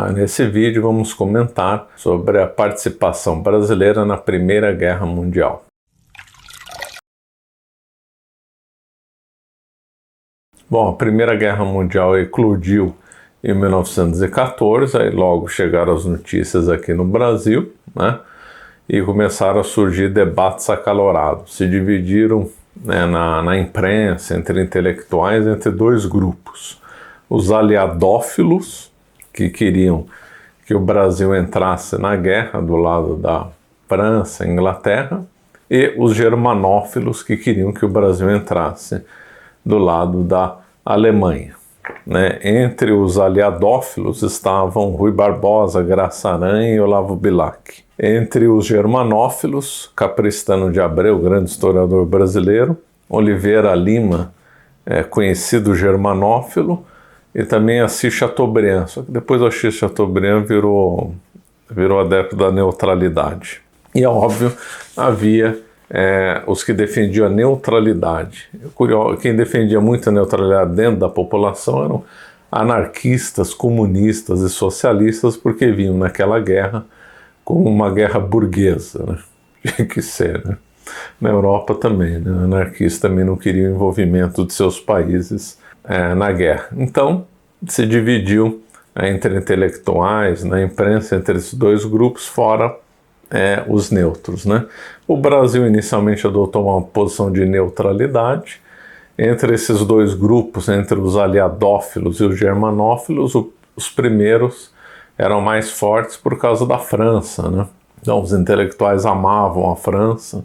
Nesse vídeo vamos comentar sobre a participação brasileira na Primeira Guerra Mundial. Bom, a Primeira Guerra Mundial eclodiu em 1914, aí logo chegaram as notícias aqui no Brasil, né? E começaram a surgir debates acalorados. Se dividiram, né, na imprensa, entre intelectuais, entre dois grupos. Os aliadófilos, que queriam que o Brasil entrasse na guerra do lado da França e Inglaterra, e os germanófilos, que queriam que o Brasil entrasse do lado da Alemanha. Né? Entre os aliadófilos estavam Rui Barbosa, Graça Aranha e Olavo Bilac. Entre os germanófilos, Capristano de Abreu, grande historiador brasileiro, Oliveira Lima, conhecido germanófilo, e também Assis Chateaubriand, só que depois o Assis Chateaubriand virou adepto da neutralidade. E é óbvio, havia os que defendiam a neutralidade. Quem defendia muito a neutralidade dentro da população eram anarquistas, comunistas e socialistas, porque viam naquela guerra como uma guerra burguesa, né? Tinha que ser, né? Na Europa também, né? Anarquistas também não queriam o envolvimento de seus países na guerra. Então, se dividiu entre intelectuais, na imprensa, entre esses dois grupos, fora os neutros, né? O Brasil inicialmente adotou uma posição de neutralidade. Entre esses dois grupos, entre os aliadófilos e os germanófilos, os primeiros eram mais fortes por causa da França, né? Então, os intelectuais amavam a França.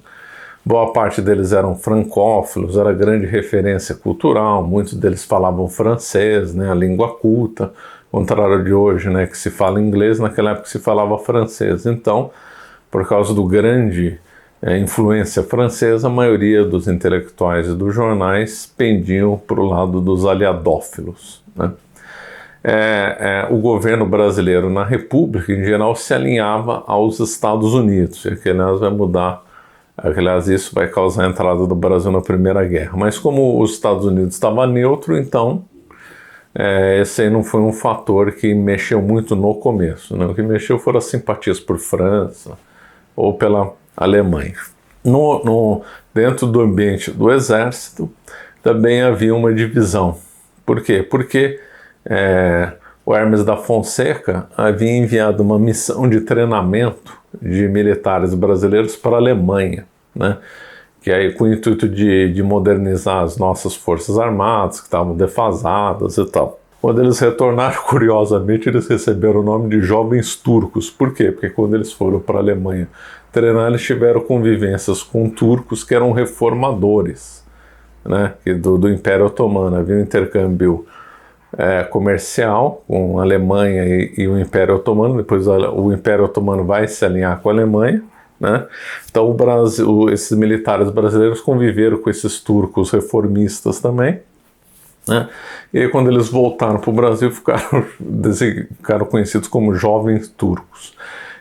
Boa parte deles eram francófilos, era grande referência cultural, muitos deles falavam francês, né, a língua culta, ao contrário de hoje, né, que se fala inglês, naquela época se falava francês. Então, por causa do grande influência francesa, a maioria dos intelectuais e dos jornais pendiam para o lado dos aliadófilos, né. O governo brasileiro na República, em geral, se alinhava aos Estados Unidos, e que, aliás, vai mudar. Aliás, isso vai causar a entrada do Brasil na Primeira Guerra. Mas como os Estados Unidos estava neutro, então esse aí não foi um fator que mexeu muito no começo, né? O que mexeu foram as simpatias por França ou pela Alemanha. Dentro do ambiente do Exército também havia uma divisão. Por quê? Porque o Hermes da Fonseca havia enviado uma missão de treinamento de militares brasileiros para a Alemanha, né? Que aí com o intuito de modernizar as nossas forças armadas, que estavam defasadas e tal. Quando eles retornaram, curiosamente, eles receberam o nome de jovens turcos. Por quê? Porque quando eles foram para a Alemanha treinar, eles tiveram convivências com turcos que eram reformadores, né? Do Império Otomano. Havia um intercâmbio comercial com a Alemanha e o Império Otomano. Depois o Império Otomano vai se alinhar com a Alemanha, né? Então esses militares brasileiros conviveram com esses turcos reformistas também, né? E aí, quando eles voltaram para o Brasil, ficaram conhecidos como jovens turcos.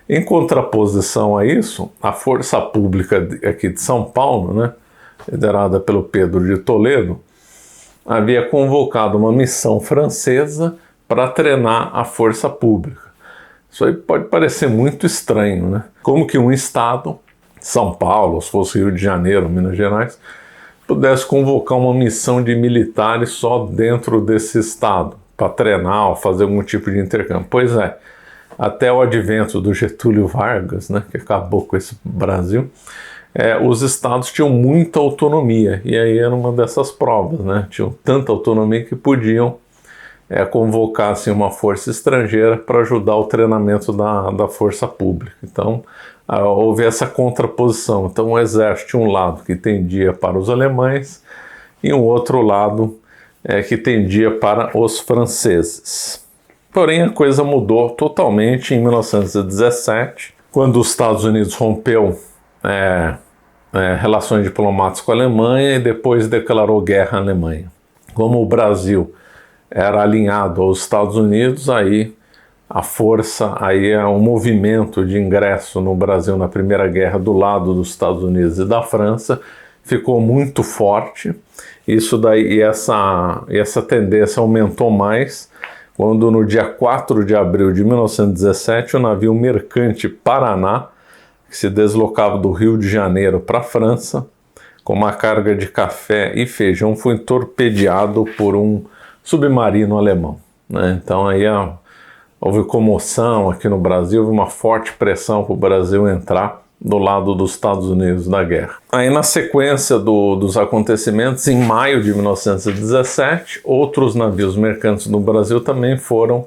Em contraposição a isso, a Força Pública aqui de São Paulo, né, liderada pelo Pedro de Toledo, havia convocado uma missão francesa para treinar a força pública. Isso aí pode parecer muito estranho, né? Como que um estado, São Paulo, se fosse Rio de Janeiro, Minas Gerais, pudesse convocar uma missão de militares só dentro desse estado, para treinar ou fazer algum tipo de intercâmbio. Pois até o advento do Getúlio Vargas, né, que acabou com esse Brasil, os estados tinham muita autonomia, e aí era uma dessas provas, né? Tinham tanta autonomia que podiam convocar assim, uma força estrangeira para ajudar o treinamento da força pública. Então, houve essa contraposição. Então, o exército tinha um lado que tendia para os alemães e um outro lado que tendia para os franceses. Porém, a coisa mudou totalmente em 1917, quando os Estados Unidos rompeu relações diplomáticas com a Alemanha e depois declarou guerra à Alemanha. Como o Brasil era alinhado aos Estados Unidos, aí a força, aí um movimento de ingresso no Brasil na Primeira Guerra do lado dos Estados Unidos e da França ficou muito forte. Isso daí, essa tendência aumentou mais quando no dia 4 de abril de 1917 o navio mercante Paraná, que se deslocava do Rio de Janeiro para a França, com uma carga de café e feijão, foi torpedeado por um submarino alemão, né? Então aí houve comoção aqui no Brasil, houve uma forte pressão para o Brasil entrar do lado dos Estados Unidos na guerra. Aí na sequência dos acontecimentos, em maio de 1917, outros navios mercantes no Brasil também foram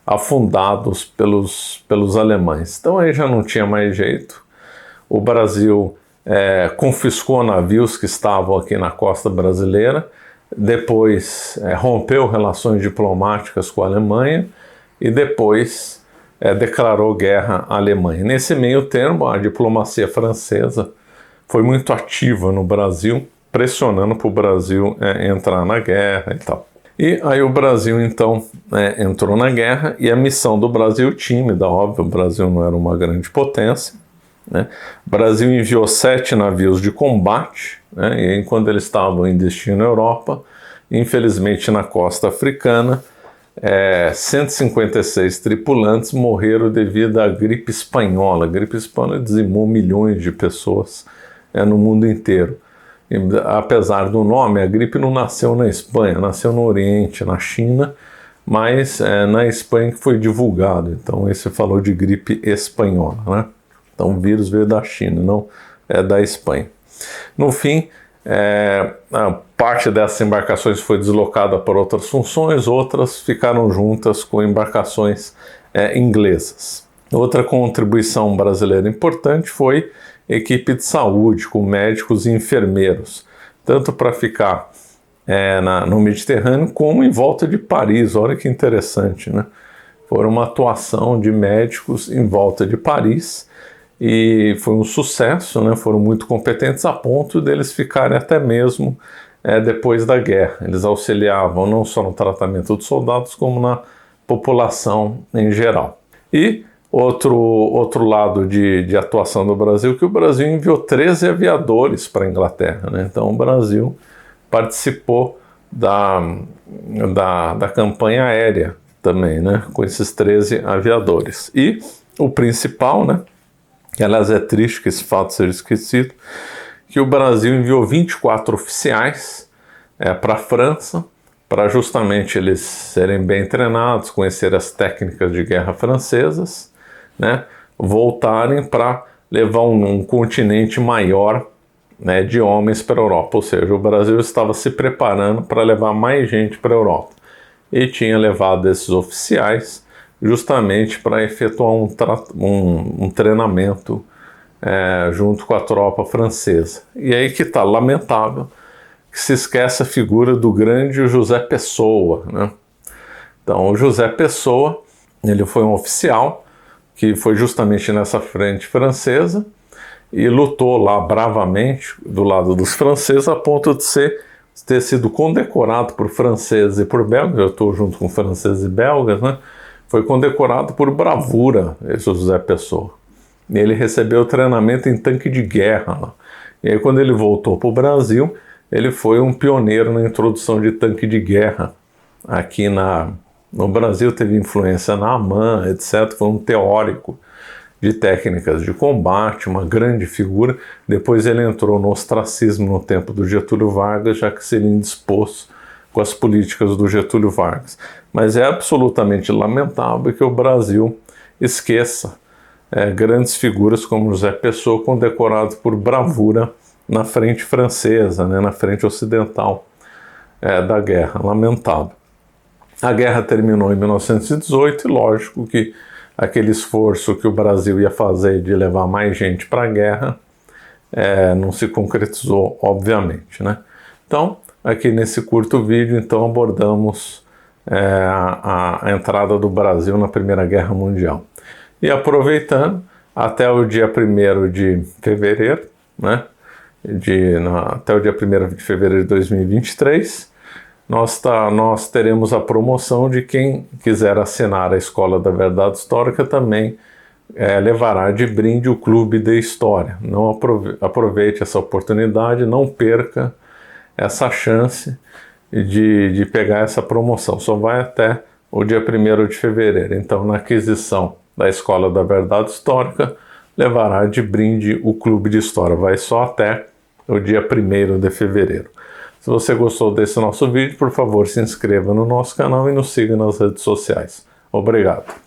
afundados pelos alemães. Então aí já não tinha mais jeito. O Brasil confiscou navios que estavam aqui na costa brasileira, depois rompeu relações diplomáticas com a Alemanha e depois declarou guerra à Alemanha. Nesse meio termo, a diplomacia francesa foi muito ativa no Brasil, pressionando para o Brasil entrar na guerra e tal. E aí o Brasil, então, entrou na guerra, e a missão do Brasil, tímida, óbvio, o Brasil não era uma grande potência, né? O Brasil enviou 7 navios de combate, né? E aí, quando eles estavam em destino à Europa, infelizmente na costa africana, 156 tripulantes morreram devido à gripe espanhola. A gripe espanhola dizimou milhões de pessoas no mundo inteiro. E, apesar do nome, a gripe não nasceu na Espanha, nasceu no Oriente, na China, mas na Espanha que foi divulgado. Então esse falou de gripe espanhola, né? Então o vírus veio da China, não da Espanha. No fim, a parte dessas embarcações foi deslocada para outras funções, outras ficaram juntas com embarcações inglesas. Outra contribuição brasileira importante foi equipe de saúde, com médicos e enfermeiros, tanto para ficar no Mediterrâneo como em volta de Paris. Olha que interessante, né? Foi uma atuação de médicos em volta de Paris, e foi um sucesso, né? Foram muito competentes a ponto deles ficarem até mesmo depois da guerra. Eles auxiliavam não só no tratamento dos soldados, como na população em geral. E outro lado de atuação do Brasil, que o Brasil enviou 13 aviadores para a Inglaterra, né? Então o Brasil participou da campanha aérea também, né? Com esses 13 aviadores. E o principal, né? Que aliás é triste que esse fato seja esquecido, que o Brasil enviou 24 oficiais para a França, para justamente eles serem bem treinados, conhecer as técnicas de guerra francesas, né, voltarem para levar um continente maior, né, de homens para a Europa. Ou seja, o Brasil estava se preparando para levar mais gente para a Europa, e tinha levado esses oficiais justamente para efetuar um treinamento junto com a tropa francesa. E aí que está lamentável que se esquece a figura do grande José Pessoa, né? Então o José Pessoa, ele foi um oficial que foi justamente nessa frente francesa e lutou lá bravamente do lado dos franceses, a ponto de ter sido condecorado por franceses e por belgas. Eu estou junto com franceses e belgas, né? Foi condecorado por bravura, esse José Pessoa. E ele recebeu treinamento em tanque de guerra lá. E aí, quando ele voltou para o Brasil, ele foi um pioneiro na introdução de tanque de guerra. Aqui no Brasil teve influência na AMAN, etc. Foi um teórico de técnicas de combate, uma grande figura. Depois ele entrou no ostracismo no tempo do Getúlio Vargas, já que seria indisposto com as políticas do Getúlio Vargas. Mas é absolutamente lamentável que o Brasil esqueça grandes figuras como José Pessoa, condecorado por bravura na frente francesa, né, na frente ocidental da guerra. Lamentável. A guerra terminou em 1918 e lógico que aquele esforço que o Brasil ia fazer de levar mais gente para a guerra não se concretizou, obviamente, né? Então, aqui nesse curto vídeo, então, abordamos a entrada do Brasil na Primeira Guerra Mundial. E aproveitando, até o dia 1º de fevereiro, né, até o dia 1º de fevereiro de 2023, nós teremos a promoção de quem quiser assinar a Escola da Verdade Histórica também levará de brinde o Clube de História. Não aproveite essa oportunidade, não perca essa chance de pegar essa promoção. Só vai até o dia 1º de fevereiro. Então, na aquisição da Escola da Verdade Histórica, levará de brinde o Clube de História. Vai só até o dia 1º de fevereiro. Se você gostou desse nosso vídeo, por favor, se inscreva no nosso canal e nos siga nas redes sociais. Obrigado.